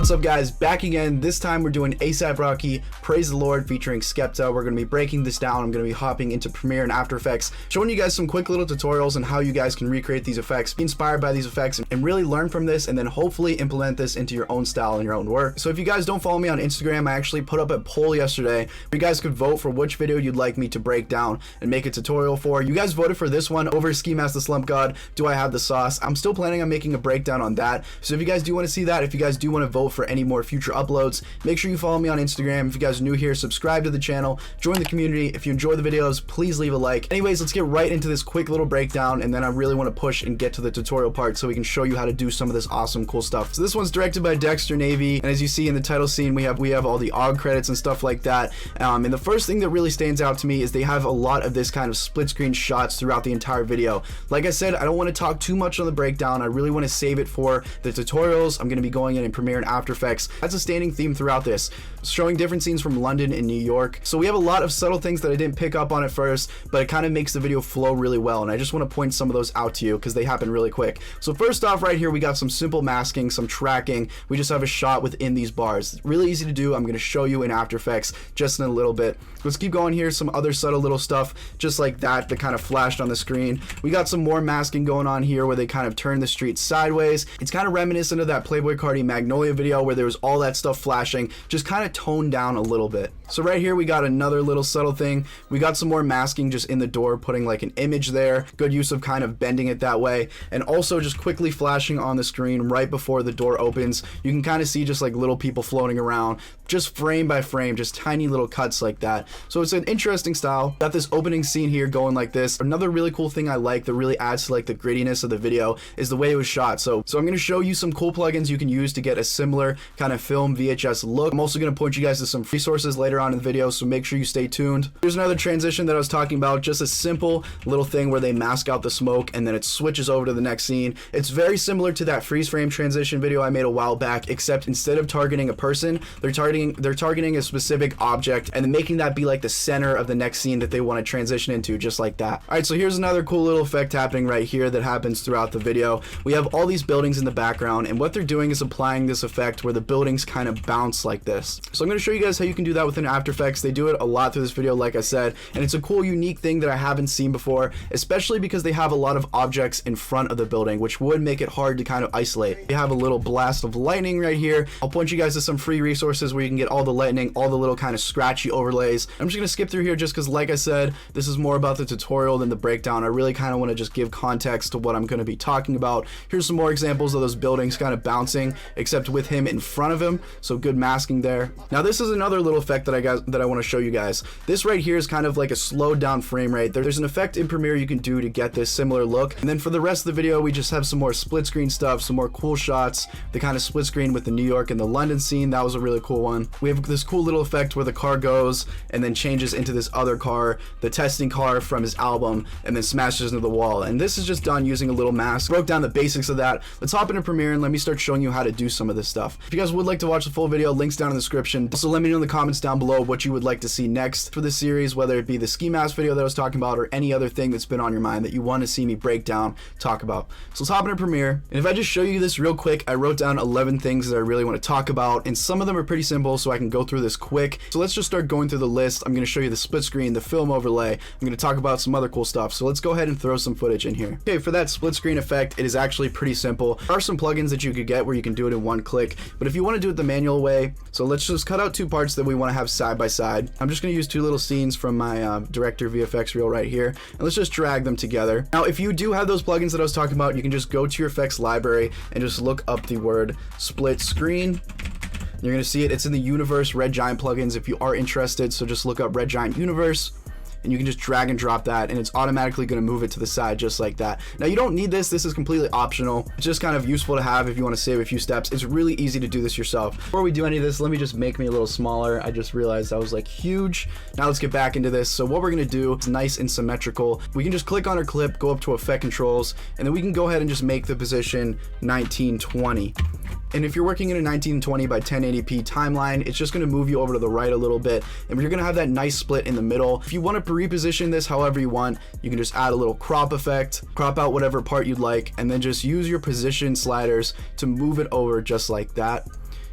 What's up guys, back again. This time we're doing ASAP Rocky Praise the Lord featuring Skepta. We're going to be breaking this down. I'm going to be hopping into Premiere and After Effects, showing you guys some quick little tutorials on how you guys can recreate these effects, be inspired by these effects, and really learn from this, and then hopefully implement this into your own style and your own work. So if you guys don't follow me on Instagram, I actually put up a poll yesterday where you guys could vote for which video you'd like me to break down and make a tutorial for. You guys voted for this one over Ski Mask the Slump God, Do I Have the Sauce? I'm still planning on making a breakdown on that. So if you guys do want to see that, if you guys do want to vote for any more future uploads, make sure you follow me on Instagram. If you guys are new here, subscribe to the channel, join the community. If you enjoy the videos, please leave a like. Anyways, let's get right into this quick little breakdown, and then I really want to push and get to the tutorial part so we can show you how to do some of this awesome cool stuff. So this one's directed by Dexter Navy, and as you see in the title scene, we have all the awge credits and stuff like that. And the first thing that really stands out to me is they have a lot of this kind of split screen shots throughout the entire video. Like I said, I don't want to talk too much on the breakdown. I really want to save it for the tutorials. I'm going to be going in Premiere and After Effects. That's a standing theme throughout this, showing different scenes from London and New York. So we have a lot of subtle things that I didn't pick up on at first, but it kind of makes the video flow really well, and I just want to point some of those out to you because they happen really quick. So first off, right here we got some simple masking, some tracking. We just have a shot within these bars. It's really easy to do. I'm going to show you in After Effects just in a little bit. Let's keep going here. Some other subtle little stuff just like that kind of flashed on the screen. We got some more masking going on here where they kind of turn the street sideways. It's kind of reminiscent of that Playboy Cardi Magnolia video where there was all that stuff flashing, just kind of toned down a little bit. So right here we got another little subtle thing. We got some more masking just in the door, putting like an image there. Good use of kind of bending it that way, and also just quickly flashing on the screen right before the door opens. You can kind of see just like little people floating around, just frame by frame, just tiny little cuts like that. So it's an interesting style. Got this opening scene here going like this. Another really cool thing I like that really adds to like the grittiness of the video is the way it was shot. So I'm going to show you some cool plugins you can use to get a similar kind of film VHS look. I'm also going to point you guys to some resources later on in the video, so make sure you stay tuned. Here's another transition that I was talking about, just a simple little thing where they mask out the smoke and then it switches over to the next scene. It's very similar to that freeze frame transition video I made a while back, except instead of targeting a person, they're targeting a specific object and then making that be like the center of the next scene that they want to transition into, just like that. Alright, so here's another cool little effect happening right here that happens throughout the video. We have all these buildings in the background, and what they're doing is applying this effect where the buildings kind of bounce like this. So I'm going to show you guys how you can do that within After Effects. They do it a lot through this video, like I said, and it's a cool, unique thing that I haven't seen before, especially because they have a lot of objects in front of the building, which would make it hard to kind of isolate. We have a little blast of lightning right here. I'll point you guys to some free resources where you can get all the lightning, all the little kind of scratchy overlays. I'm just going to skip through here just because, like I said, this is more about the tutorial than the breakdown. I really kind of want to just give context to what I'm going to be talking about. Here's some more examples of those buildings kind of bouncing, except with him in front of him, so good masking there. Now this is another little effect that I want to show you guys. This right here is kind of like a slowed down frame rate. There's an effect in Premiere you can do to get this similar look, and then for the rest of the video we just have some more split screen stuff, some more cool shots. The kind of split screen with the New York and the London scene, that was a really cool one. We have this cool little effect where the car goes and then changes into this other car, the testing car from his album, and then smashes into the wall, and this is just done using a little mask. Broke down the basics of that. Let's hop into Premiere and let me start showing you how to do some of this stuff. If you guys would like to watch the full video, links down in the description. Also let me know in the comments down below what you would like to see next for this series, whether it be the ski mask video that I was talking about or any other thing that's been on your mind that you want to see me break down, talk about. So let's hop into Premiere, and if I just show you this real quick, I wrote down 11 things that I really want to talk about, and some of them are pretty simple, so I can go through this quick. So let's just start going through the list. I'm going to show you the split screen, the film overlay. I'm going to talk about some other cool stuff, so let's go ahead and throw some footage in here. Okay, for that split screen effect, it is actually pretty simple. There are some plugins that you could get where you can do it in one click, but if you want to do it the manual way, so let's just cut out two parts that we want to have side by side. I'm just going to use two little scenes from my director VFX reel right here, and let's just drag them together. Now if you do have those plugins that I was talking about, you can just go to your effects library and just look up the word split screen. You're going to see it. It's in the Universe Red Giant plugins if you are interested, so just look up Red Giant Universe, and you can just drag and drop that, and it's automatically going to move it to the side just like that. Now you don't need this is completely optional. It's just kind of useful to have if you want to save a few steps. It's really easy to do this yourself. Before we do any of this, let me just make me a little smaller. I just realized I was like huge. Now let's get back into this. So what we're going to do is nice and symmetrical. We can just click on our clip, go up to effect controls, and then we can go ahead and just make the position 1920. And if you're working in a 1920 by 1080p timeline, it's just going to move you over to the right a little bit, and you're going to have that nice split in the middle. If you want to reposition this however you want, you can just add a little crop effect, crop out whatever part you'd like, and then just use your position sliders to move it over just like that.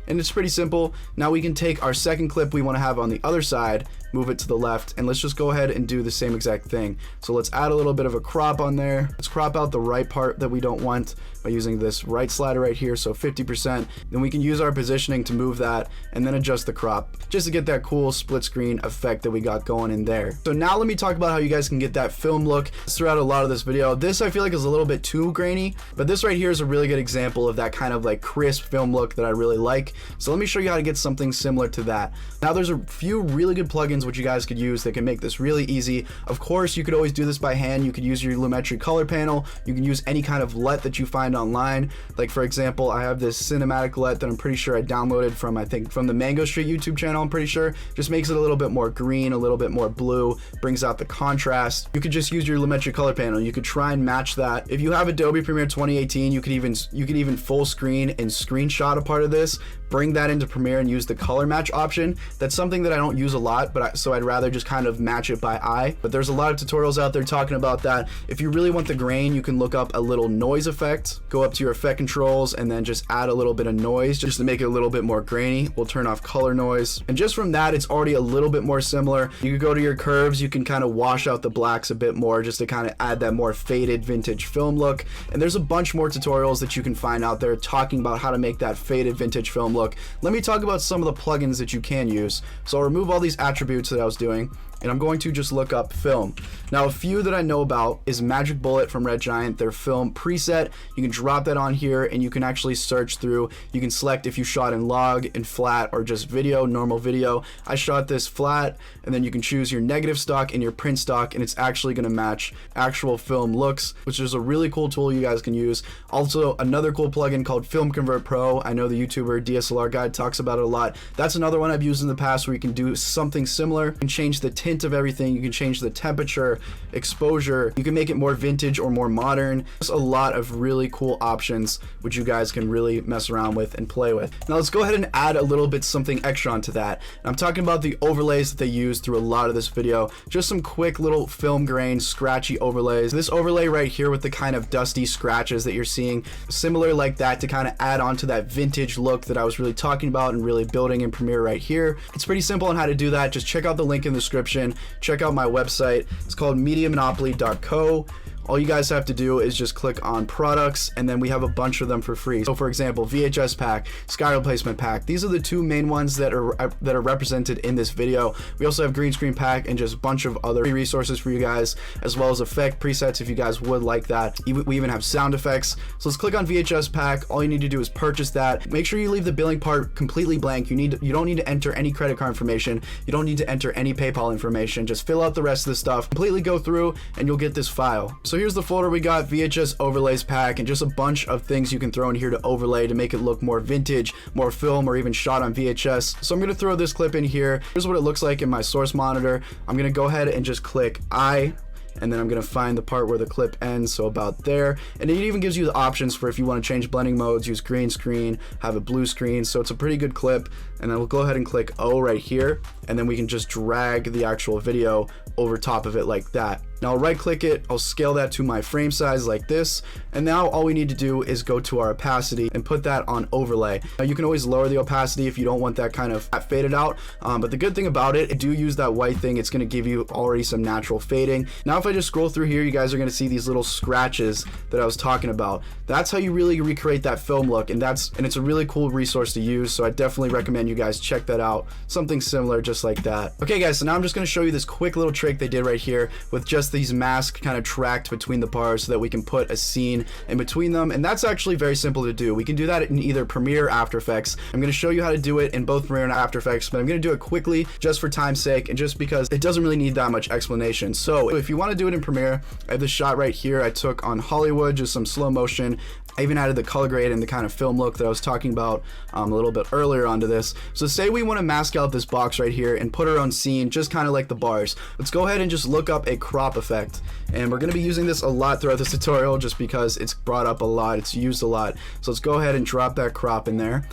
and it's pretty simple. Now we can take our second clip we want to have on the other side, move it to the left, and let's just go ahead and do the same exact thing. So let's add a little bit of a crop on there. Let's crop out the right part that we don't want by using this right slider right here, so 50%. Then we can use our positioning to move that and then adjust the crop just to get that cool split screen effect that we got going in there. So now let me talk about how you guys can get that film look throughout a lot of this video. This I feel like is a little bit too grainy, but this right here is a really good example of that kind of like crisp film look that I really like. So let me show you how to get something similar to that. Now there's a few really good plugins which you guys could use that can make this really easy. Of course, you could always do this by hand. You could use your Lumetri color panel. You can use any kind of LUT that you find online. Like for example, I have this cinematic LUT that I'm pretty sure I downloaded from, I think from the Mango Street YouTube channel, I'm pretty sure. Just makes it a little bit more green, a little bit more blue, brings out the contrast. You could just use your Lumetri color panel. You could try and match that. If you have Adobe Premiere 2018, you could even full screen and screenshot a part of this, bring that into Premiere and use the color match option. That's something that I don't use a lot, but so I'd rather just kind of match it by eye. But there's a lot of tutorials out there talking about that. If you really want the grain, you can look up a little noise effect, go up to your effect controls and then just add a little bit of noise just to make it a little bit more grainy. We'll turn off color noise, and just from that it's already a little bit more similar. You can go to your curves, you can kind of wash out the blacks a bit more just to kind of add that more faded vintage film look. And there's a bunch more tutorials that you can find out there talking about how to make that faded vintage film look. Let me talk about some of the plugins that you can use. So I'll remove all these attributes that I was doing, and I'm going to just look up film. Now a few that I know about is Magic Bullet from Red Giant, their film preset. You can drop that on here and you can actually search through. You can select if you shot in log, in flat, or just video, normal video. I shot this flat, and then you can choose your negative stock and your print stock, and it's actually going to match actual film looks, which is a really cool tool you guys can use. Also another cool plugin called Film Convert Pro. I know the YouTuber DSLR Guide talks about it a lot. That's another one I've used in the past where you can do something similar. You can change the tint of everything, you can change the temperature, exposure, you can make it more vintage or more modern. There's a lot of really cool options which you guys can really mess around with and play with. Now let's go ahead and add a little bit something extra onto that. And I'm talking about the overlays that they use through a lot of this video. Just some quick little film grain scratchy overlays. This overlay right here with the kind of dusty scratches that you're seeing, similar like that to kind of add on to that vintage look that I was really talking about and really building in Premiere right here. It's pretty simple on how to do that. Just check out the link in the description. Check out my website. It's called MediaMonopoly.co. All you guys have to do is just click on products, and then we have a bunch of them for free. So for example, VHS pack, sky replacement pack. These are the two main ones that are represented in this video. We also have green screen pack and just a bunch of other free resources for you guys, as well as effect presets if you guys would like that. We even have sound effects. So let's click on VHS pack. All you need to do is purchase that. Make sure you leave the billing part completely blank. You don't need to enter any credit card information. You don't need to enter any PayPal information. Just fill out the rest of the stuff. Completely go through and you'll get this file. So here's the folder we got, VHS overlays pack, and just a bunch of things you can throw in here to overlay to make it look more vintage, more film, or even shot on VHS. So I'm going to throw this clip in here. Here's what it looks like in my source monitor. I'm going to go ahead and just click I, and then I'm going to find the part where the clip ends, so about there. And it even gives you the options for if you want to change blending modes, use green screen, have a blue screen. So it's a pretty good clip. And then we'll go ahead and click O right here, and then we can just drag the actual video over top of it like that. Now I'll right click it, I'll scale that to my frame size like this, and now all we need to do is go to our opacity and put that on overlay. Now you can always lower the opacity if you don't want that kind of faded out, but the good thing about it, do use that white thing, it's going to give you already some natural fading. Now if I just scroll through here, you guys are going to see these little scratches that I was talking about. That's how you really recreate that film look, and it's a really cool resource to use, so I definitely recommend you guys check that out. Something similar just like that. Okay guys, so now I'm just going to show you this quick little trick they did right here with just these masks kind of tracked between the bars so that we can put a scene in between them, and that's actually very simple to do. We can do that in either Premiere or After Effects. I'm going to show you how to do it in both Premiere and After Effects, but I'm going to do it quickly just for time's sake and just because it doesn't really need that much explanation. So if you want to do it in Premiere, I have this shot right here I took on Hollywood, just some slow motion. I even added the color grade and the kind of film look that I was talking about a little bit earlier onto this. So say we want to mask out this box right here and put our own scene just kind of like the bars. Let's go ahead and just look up a crop effect, and we're going to be using this a lot throughout this tutorial just because it's brought up a lot, it's used a lot. So let's go ahead and drop that crop in there.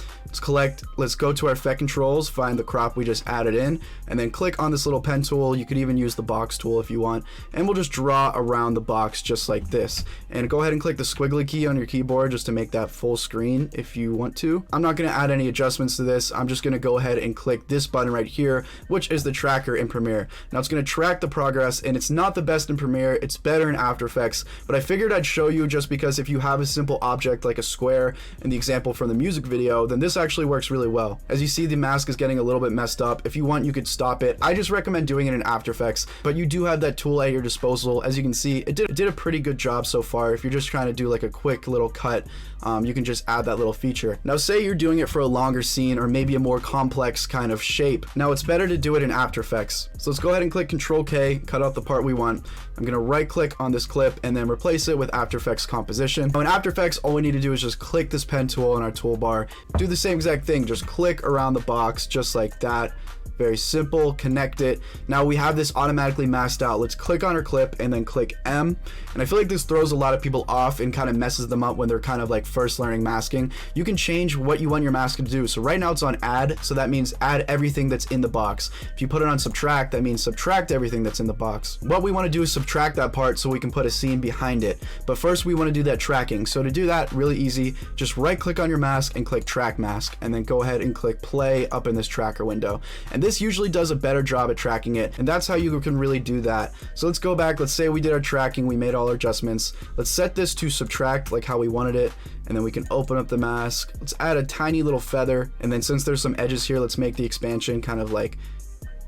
Let's go to our effect controls, find the crop we just added in, and then click on this little pen tool. You could even use the box tool if you want, and we'll just draw around the box just like this. And go ahead and click the squiggly key on your keyboard just to make that full screen if you want to. I'm not going to add any adjustments to this. I'm just going to go ahead and click this button right here, which is the tracker in Premiere. Now it's going to track the progress, and it's not the best in Premiere. It's better in After Effects, but I figured I'd show you just because if you have a simple object like a square in the example from the music video, then this actually works really well. As you see, the mask is getting a little bit messed up. If you want, you could stop it. I just recommend doing it in After Effects, but you do have that tool at your disposal. As you can see, it did a pretty good job so far. If you're just trying to do like a quick little cut, you can just add that little feature. Now say you're doing it for a longer scene or maybe a more complex kind of shape. Now it's better to do it in After Effects. So let's go ahead and click Control K, cut out the part we want. I'm gonna right click on this clip and then replace it with After Effects composition. Now in After Effects, all we need to do is just click this pen tool in our toolbar. Do the same exact thing, just click around the box just like that. Very simple, connect it. Now we have this automatically masked out. Let's click on our clip and then click M. And I feel like this throws a lot of people off and kind of messes them up when they're kind of like first learning masking. You can change what you want your mask to do. So right now it's on add, so that means add everything that's in the box. If you put it on subtract, that means subtract everything that's in the box. What we want to do is subtract that part so we can put a scene behind it. But first we want to do that tracking. So to do that, really easy, just right click on your mask and click track mask, and then go ahead and click play up in this tracker window. And this usually does a better job at tracking it, and that's how you can really do that. So let's go back. Let's say we did our tracking, we made all our adjustments. Let's set this to subtract like how we wanted it, and then we can open up the mask. Let's add a tiny little feather, and then since there's some edges here, let's make the expansion kind of like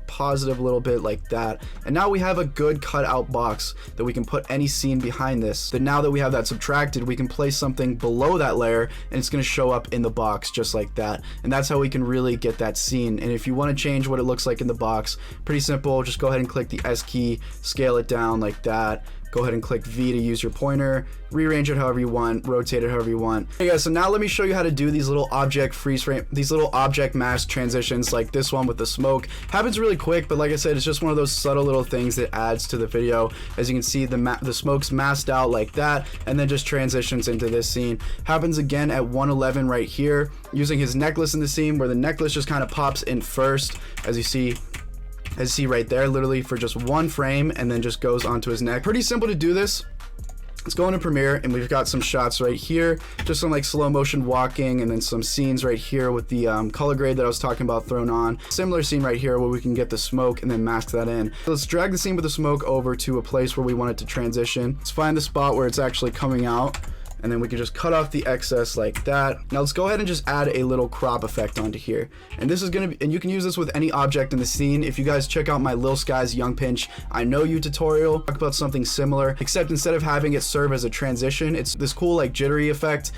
positive a little bit like that. And now we have a good cut out box that we can put any scene behind this. Then now that we have that subtracted, we can place something below that layer and it's going to show up in the box just like that. And that's how we can really get that scene. And if you want to change what it looks like in the box, pretty simple, just go ahead and click the S key, scale it down like that. Go ahead and click V to use your pointer, rearrange it however you want, rotate it however you want. Okay guys, so now let me show you how to do these little object freeze frame, these little object mask transitions like this one with the smoke. Happens really quick, but like I said, it's just one of those subtle little things that adds to the video. As you can see, the smoke's masked out like that, and then just transitions into this scene. Happens again at 111 right here, using his necklace in the scene where the necklace just kind of pops in first, as you see right there, literally for just one frame, and then just goes onto his neck. Pretty simple to do this. Let's go into Premiere, and we've got some shots right here, just some like slow motion walking, and then some scenes right here with the color grade that I was talking about thrown on. Similar scene right here where we can get the smoke and then mask that in. So let's drag the scene with the smoke over to a place where we want it to transition. Let's find the spot where it's actually coming out, and then we can just cut off the excess like that. Now let's go ahead and just add a little crop effect onto here. And this is gonna be, and you can use this with any object in the scene. If you guys check out my Lil Sky's Young Pinch I Know You tutorial, talk about something similar, except instead of having it serve as a transition, it's this cool like jittery effect.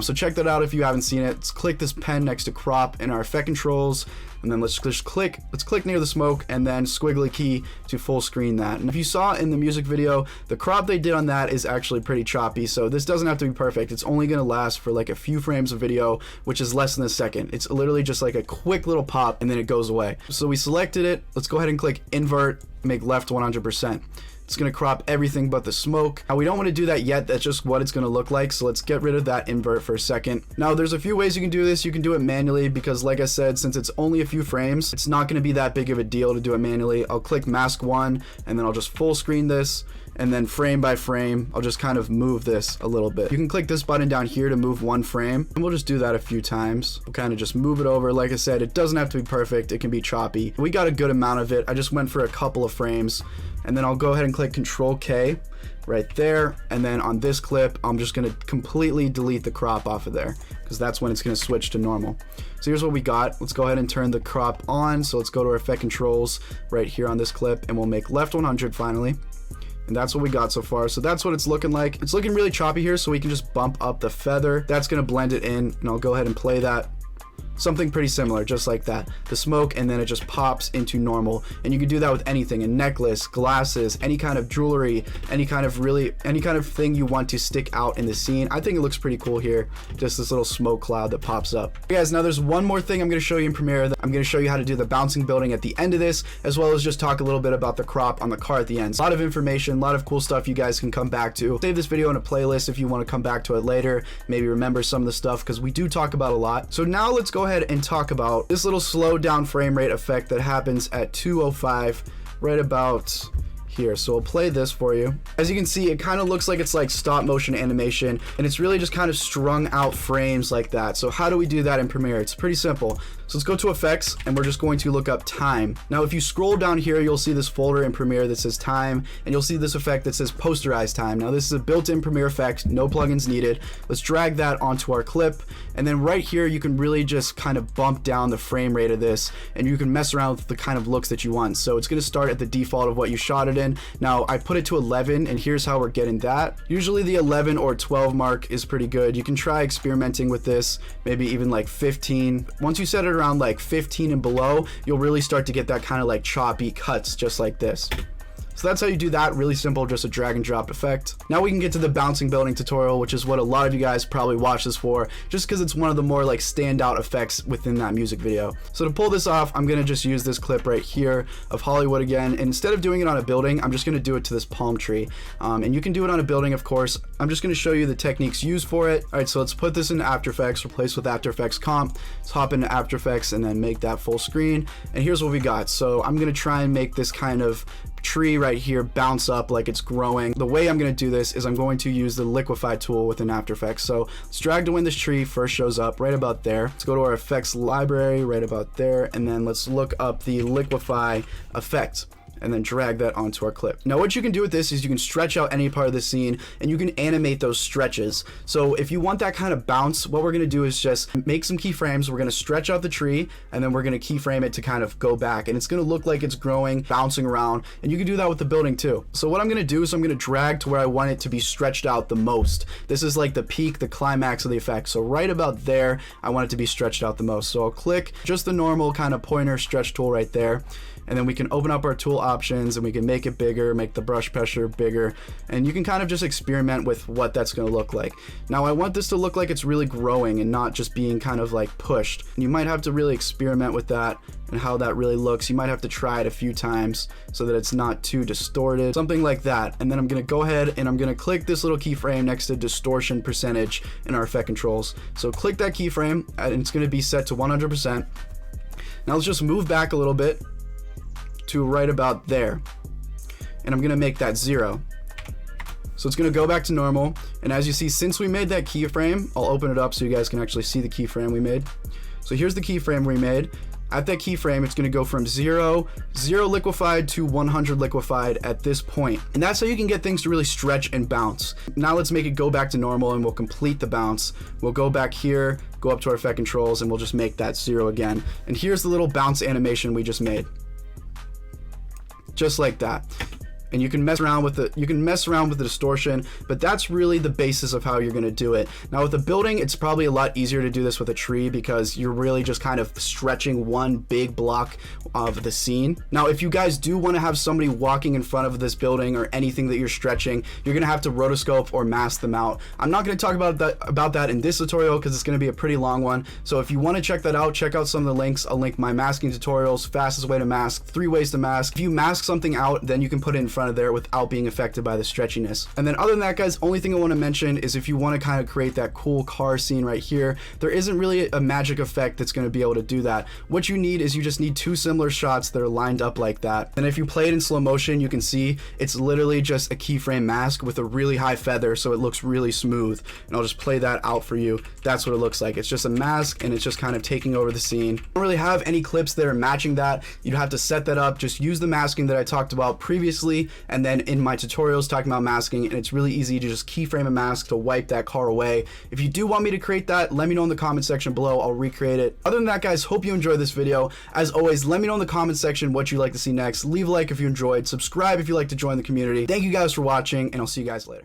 So check that out if you haven't seen it. Let's click this pen next to crop in our effect controls, and then let's click near the smoke and then squiggly key to full screen that. And if you saw in the music video, the crop they did on that is actually pretty choppy, so this doesn't have to be perfect. It's only going to last for like a few frames of video, which is less than a second. It's literally just like a quick little pop and then it goes away. So we selected it. Let's go ahead and click invert, make left 100%. It's going to crop everything but the smoke. Now we don't want to do that yet. That's just what it's going to look like. So let's get rid of that invert for a second. Now there's a few ways you can do this. You can do it manually because like I said, since it's only a few frames, it's not going to be that big of a deal to do it manually. I'll click mask 1 and then I'll just full screen this, and then frame by frame, I'll just kind of move this a little bit. You can click this button down here to move one frame, and we'll just do that a few times. We'll kind of just move it over. Like I said, it doesn't have to be perfect. It can be choppy. We got a good amount of it. I just went for a couple of frames, and then I'll go ahead and click Control K right there. And then on this clip, I'm just gonna completely delete the crop off of there because that's when it's gonna switch to normal. So here's what we got. Let's go ahead and turn the crop on. So let's go to our effect controls right here on this clip, and we'll make left 100 finally. And that's what we got so far. So that's what it's looking like. It's looking really choppy here, so we can just bump up the feather. That's gonna blend it in, and I'll go ahead and play that. Something pretty similar, just like that. The smoke, and then it just pops into normal. And you can do that with anything, a necklace, glasses, any kind of jewelry, any kind of thing you want to stick out in the scene. I think it looks pretty cool here. Just this little smoke cloud that pops up. Okay, guys, now there's one more thing I'm gonna show you in Premiere. I'm gonna show you how to do the bouncing building at the end of this, as well as just talk a little bit about the crop on the car at the end. So a lot of information, a lot of cool stuff you guys can come back to. Save this video in a playlist if you want to come back to it later, maybe remember some of the stuff, because we do talk about a lot. So now let's go go ahead and talk about this little slow down frame rate effect that happens at 205 right about here. So I'll play this for you. As you can see, it kind of looks like it's like stop motion animation, and it's really just kind of strung out frames like that. So how do we do that in Premiere? It's pretty simple. So let's go to effects, and we're just going to look up time. Now if you scroll down here, you'll see this folder in Premiere that says time, and you'll see this effect that says Posterized time. Now this is a built-in Premiere effect, no plugins needed. Let's drag that onto our clip, and then right here you can really just kind of bump down the frame rate of this, and you can mess around with the kind of looks that you want. So it's going to start at the default of what you shot it in. Now I put it to 11, and here's how we're getting that. Usually the 11 or 12 mark is pretty good. You can try experimenting with this, maybe even like 15. Once you set it around like 15 and below, you'll really start to get that kind of like choppy cuts just like this. So that's how you do that. Really simple, just a drag and drop effect. Now we can get to the bouncing building tutorial, which is what a lot of you guys probably watch this for, just because it's one of the more like standout effects within that music video. So to pull this off, I'm gonna just use this clip right here of Hollywood again. And instead of doing it on a building, I'm just gonna do it to this palm tree. And you can do it on a building, of course. I'm just gonna show you the techniques used for it. All right, so let's put this in After Effects, replace with After Effects Comp. Let's hop into After Effects and then make that full screen. And here's what we got. So I'm gonna try and make this kind of tree right here bounce up like it's growing. The way I'm going to do this is I'm going to use the liquify tool within After Effects. So let's drag to when this tree first shows up right about there. Let's go to our effects library right about there, and then let's look up the liquify effect and then drag that onto our clip. Now what you can do with this is you can stretch out any part of the scene, and you can animate those stretches. So if you want that kind of bounce, what we're gonna do is just make some keyframes. We're gonna stretch out the tree, and then we're gonna keyframe it to kind of go back, and it's gonna look like it's growing, bouncing around, and you can do that with the building too. So what I'm gonna do is I'm gonna drag to where I want it to be stretched out the most. This is like the peak, the climax of the effect. So right about there, I want it to be stretched out the most. So I'll click just the normal kind of pointer stretch tool right there, and then we can open up our tool options, and we can make it bigger, make the brush pressure bigger, and you can kind of just experiment with what that's going to look like. Now I want this to look like it's really growing and not just being kind of like pushed. And you might have to really experiment with that and how that really looks. You might have to try it a few times so that it's not too distorted, something like that. And then I'm going to go ahead and I'm going to click this little keyframe next to distortion percentage in our effect controls. So click that keyframe, and it's going to be set to 100%. Now let's just move back a little bit to right about there, and I'm gonna make that 0. So it's gonna go back to normal, and as you see, since we made that keyframe, I'll open it up so you guys can actually see the keyframe we made. So here's the keyframe we made. At that keyframe, it's gonna go from 0 liquefied to 100 liquefied at this point. And that's how you can get things to really stretch and bounce. Now let's make it go back to normal, and we'll complete the bounce. We'll go back here, go up to our effect controls, and we'll just make that 0 again. And here's the little bounce animation we just made. Just like that. And you can mess around with the distortion, but that's really the basis of how you're going to do it. Now with the building, it's probably a lot easier to do this with a tree, because you're really just kind of stretching one big block of the scene. Now if you guys do want to have somebody walking in front of this building or anything that you're stretching, you're going to have to rotoscope or mask them out. I'm not going to talk about that in this tutorial, because it's going to be a pretty long one. So if you want to check that out, check out some of the links. I'll link my masking tutorials, fastest way to mask, 3 ways to mask. If you mask something out, then you can put it in front of there without being affected by the stretchiness. And then other than that, guys, only thing I want to mention is if you want to kind of create that cool car scene right here, there isn't really a magic effect that's going to be able to do that. What you need is you just need 2 similar shots that are lined up like that. And if you play it in slow motion, you can see it's literally just a keyframe mask with a really high feather, so it looks really smooth. And I'll just play that out for you. That's what it looks like. It's just a mask, and it's just kind of taking over the scene. I don't really have any clips that are matching that. You'd have to set that up. Just use the masking that I talked about previously, and then in my tutorials talking about masking, and it's really easy to just keyframe a mask to wipe that car away. If you do want me to create that, let me know in the comment section below. I'll recreate it. Other than that, guys, hope you enjoyed this video. As always, let me know in the comment section what you'd like to see next. Leave a like if you enjoyed, subscribe if you'd like to join the community. Thank you guys for watching, and I'll see you guys later.